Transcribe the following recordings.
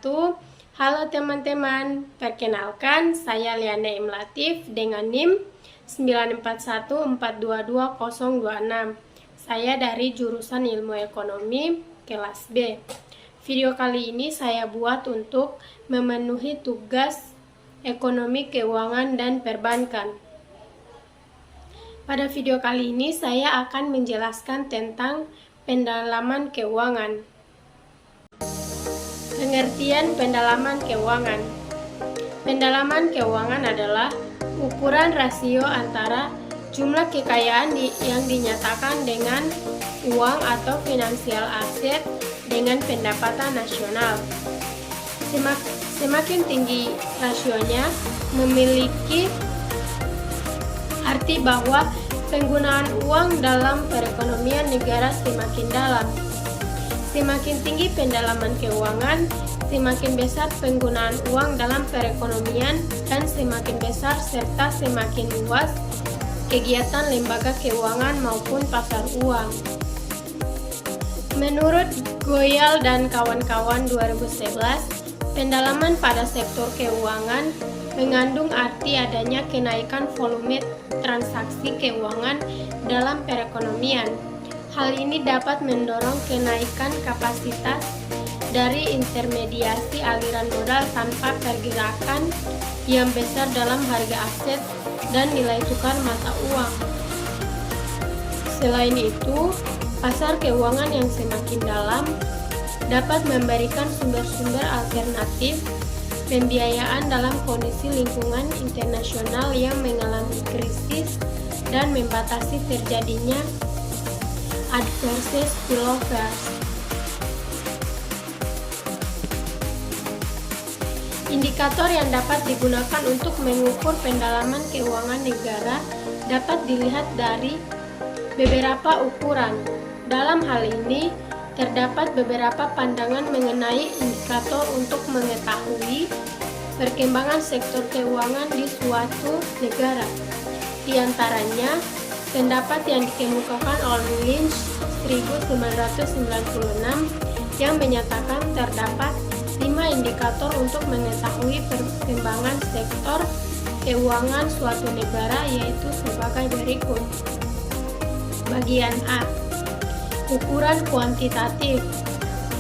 wabarakatuh. Halo teman-teman, perkenalkan saya Liana M. Latif dengan NIM 9414222026. Saya dari jurusan Ilmu Ekonomi kelas B. Video kali ini saya buat untuk memenuhi tugas ekonomi, keuangan, dan perbankan. Pada video kali ini saya akan menjelaskan tentang pendalaman keuangan. Pengertian pendalaman keuangan. Pendalaman keuangan adalah ukuran rasio antara jumlah kekayaan yang dinyatakan dengan uang atau finansial aset dengan pendapatan nasional. Semakin tinggi rasionya, memiliki arti bahwa penggunaan uang dalam perekonomian negara semakin dalam. Semakin tinggi pendalaman keuangan, semakin besar penggunaan uang dalam perekonomian dan semakin besar serta semakin luas kegiatan lembaga keuangan maupun pasar uang. Menurut Goyal dan kawan-kawan 2011, pendalaman pada sektor keuangan mengandung arti adanya kenaikan volume transaksi keuangan dalam perekonomian. Hal ini dapat mendorong kenaikan kapasitas dari intermediasi aliran modal tanpa pergerakan yang besar dalam harga aset dan nilai tukar mata uang. Selain itu, pasar keuangan yang semakin dalam dapat memberikan sumber-sumber alternatif pembiayaan dalam kondisi lingkungan internasional yang mengalami krisis dan membatasi terjadinya adverse spillovers. Indikator yang dapat digunakan untuk mengukur pendalaman keuangan negara dapat dilihat dari beberapa ukuran. Dalam hal ini, terdapat beberapa pandangan mengenai indikator untuk mengetahui perkembangan sektor keuangan di suatu negara. Di antaranya, pendapat yang dikemukakan oleh Lynch 1996 yang menyatakan terdapat 5 indikator untuk mengetahui perkembangan sektor keuangan suatu negara, yaitu sebagai berikut. Bagian A, ukuran kuantitatif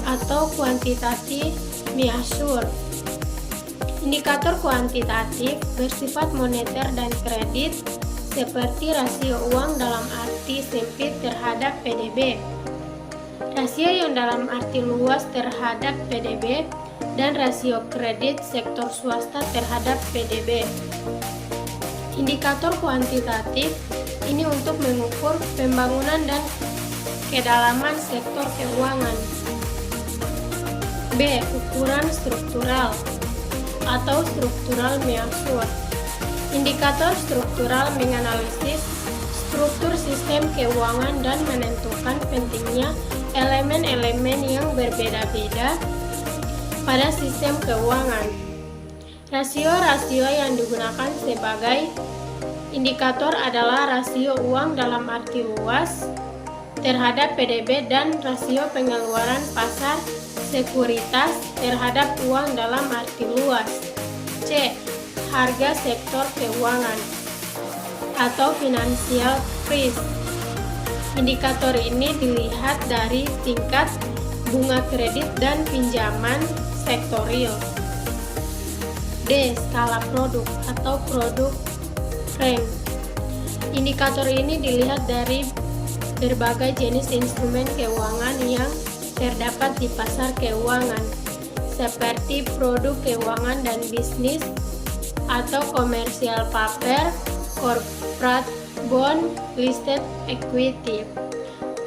atau quantitative measure. Indikator kuantitatif bersifat moneter dan kredit seperti rasio uang dalam arti sempit terhadap PDB, rasio yang dalam arti luas terhadap PDB, dan rasio kredit sektor swasta terhadap PDB. Indikator kuantitatif ini untuk mengukur pembangunan dan kedalaman sektor keuangan. B. Ukuran struktural atau structural measure. Indikator struktural menganalisis struktur sistem keuangan dan menentukan pentingnya elemen-elemen yang berbeda-beda pada sistem keuangan. Rasio-rasio yang digunakan sebagai indikator adalah rasio uang dalam arti luas terhadap PDB dan rasio pengeluaran pasar sekuritas terhadap uang dalam arti luas. C. Harga sektor keuangan atau financial price. Indikator ini dilihat dari tingkat bunga kredit dan pinjaman sektor real. D. Skala produk atau produk rank. Indikator ini dilihat dari berbagai jenis instrumen keuangan yang terdapat di pasar keuangan, seperti produk keuangan dan bisnis atau komersial paper, corporate bond, listed equity,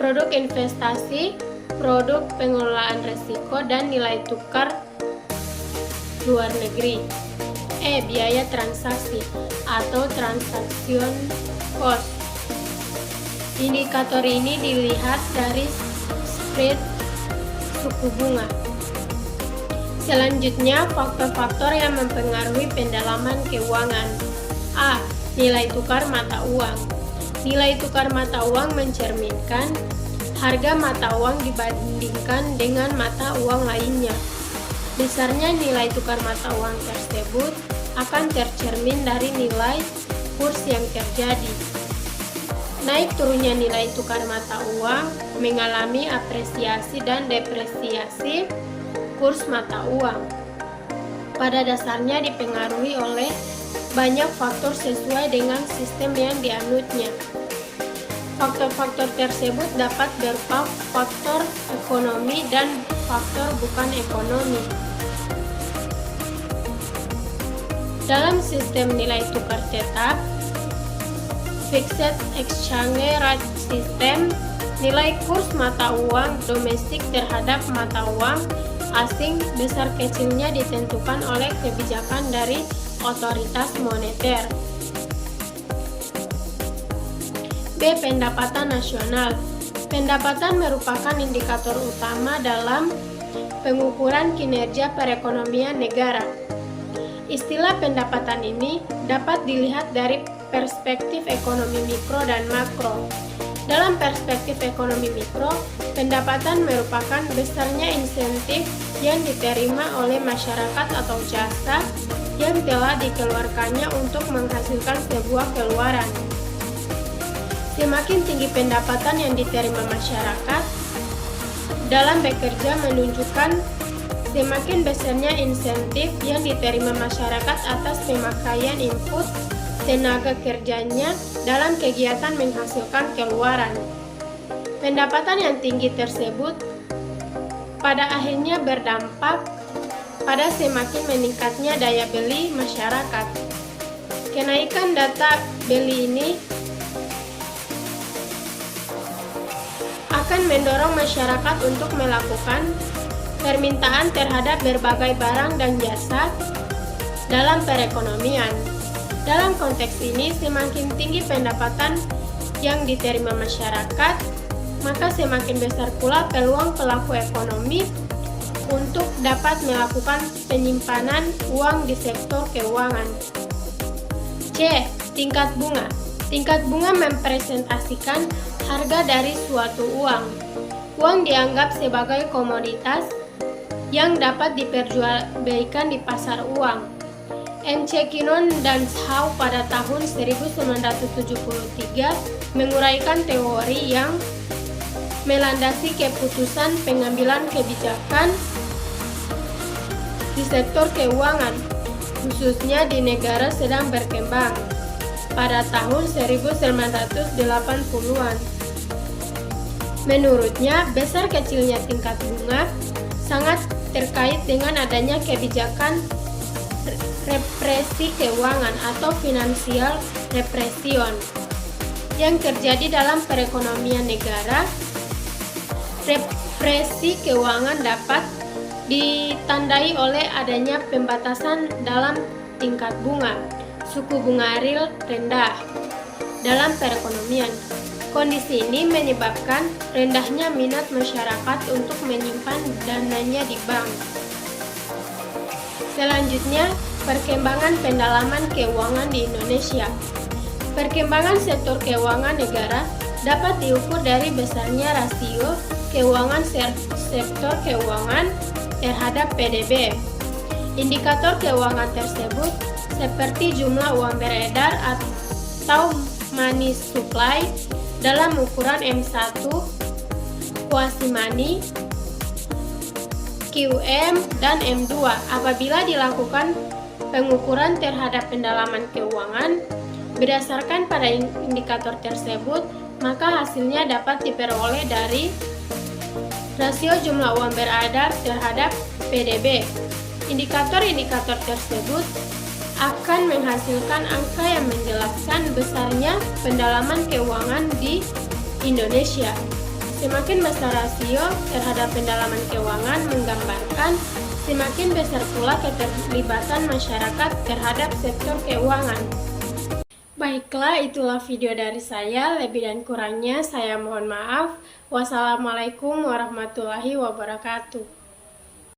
produk investasi, produk pengelolaan risiko, dan nilai tukar luar negeri. E. Biaya transaksi atau transaction cost. Indikator ini dilihat dari spread suku bunga. Selanjutnya, faktor-faktor yang mempengaruhi pendalaman keuangan. A. Nilai tukar mata uang. Nilai tukar mata uang mencerminkan harga mata uang dibandingkan dengan mata uang lainnya. besarnya nilai tukar mata uang tersebut akan tercermin dari nilai kurs yang terjadi. Naik turunnya nilai tukar mata uang mengalami apresiasi dan depresiasi kurs mata uang. Pada dasarnya dipengaruhi oleh banyak faktor sesuai dengan sistem yang dianutnya. Faktor-faktor tersebut dapat berupa faktor ekonomi dan faktor bukan ekonomi. Dalam sistem nilai tukar tetap, Fixed Exchange Rate System, nilai kurs mata uang domestik terhadap mata uang asing besar kecilnya ditentukan oleh kebijakan dari otoritas moneter. B. Pendapatan nasional. Pendapatan merupakan indikator utama dalam pengukuran kinerja perekonomian negara. Istilah pendapatan ini dapat dilihat dari perspektif ekonomi mikro dan makro. Dalam perspektif ekonomi mikro, pendapatan merupakan besarnya insentif yang diterima oleh masyarakat atau jasa yang telah dikeluarkannya untuk menghasilkan sebuah keluaran. Semakin tinggi pendapatan yang diterima masyarakat dalam bekerja menunjukkan semakin besarnya insentif yang diterima masyarakat atas pemakaian input tenaga kerjanya dalam kegiatan menghasilkan keluaran. Pendapatan yang tinggi tersebut pada akhirnya berdampak pada semakin meningkatnya daya beli masyarakat. Kenaikan data beli ini akan mendorong masyarakat untuk melakukan permintaan terhadap berbagai barang dan jasa dalam perekonomian. Dalam konteks ini, semakin tinggi pendapatan yang diterima masyarakat, maka semakin besar pula peluang pelaku ekonomi untuk dapat melakukan penyimpanan uang di sektor keuangan. C. Tingkat bunga. Tingkat bunga mempresentasikan harga dari suatu uang. Uang dianggap sebagai komoditas yang dapat diperjualbelikan di pasar uang. M.C. Kinnon dan Zhao pada tahun 1973 menguraikan teori yang melandasi keputusan pengambilan kebijakan di sektor keuangan, khususnya di negara sedang berkembang, pada tahun 1980-an. Menurutnya, besar kecilnya tingkat bunga sangat terkait dengan adanya kebijakan represi keuangan atau financial repression yang terjadi dalam perekonomian negara. Represi keuangan dapat ditandai oleh adanya pembatasan dalam tingkat bunga, suku bunga real rendah dalam perekonomian. Kondisi ini menyebabkan rendahnya minat masyarakat untuk menyimpan dananya di bank. Selanjutnya, perkembangan pendalaman keuangan di Indonesia. Perkembangan sektor keuangan negara dapat diukur dari besarnya rasio keuangan sektor keuangan terhadap PDB. Indikator keuangan tersebut seperti jumlah uang beredar atau money supply dalam ukuran M1, quasi-money, QM, dan M2. Apabila dilakukan pengukuran terhadap pendalaman keuangan berdasarkan pada indikator tersebut, maka hasilnya dapat diperoleh dari rasio jumlah uang beredar terhadap PDB. Indikator-indikator tersebut akan menghasilkan angka yang menjelaskan besarnya pendalaman keuangan di Indonesia. Semakin besar rasio terhadap pendalaman keuangan menggambarkan semakin besar pula keterlibatan masyarakat terhadap sektor keuangan. Baiklah, itulah video dari saya. Lebih dan kurangnya saya mohon maaf. Wassalamualaikum warahmatullahi wabarakatuh.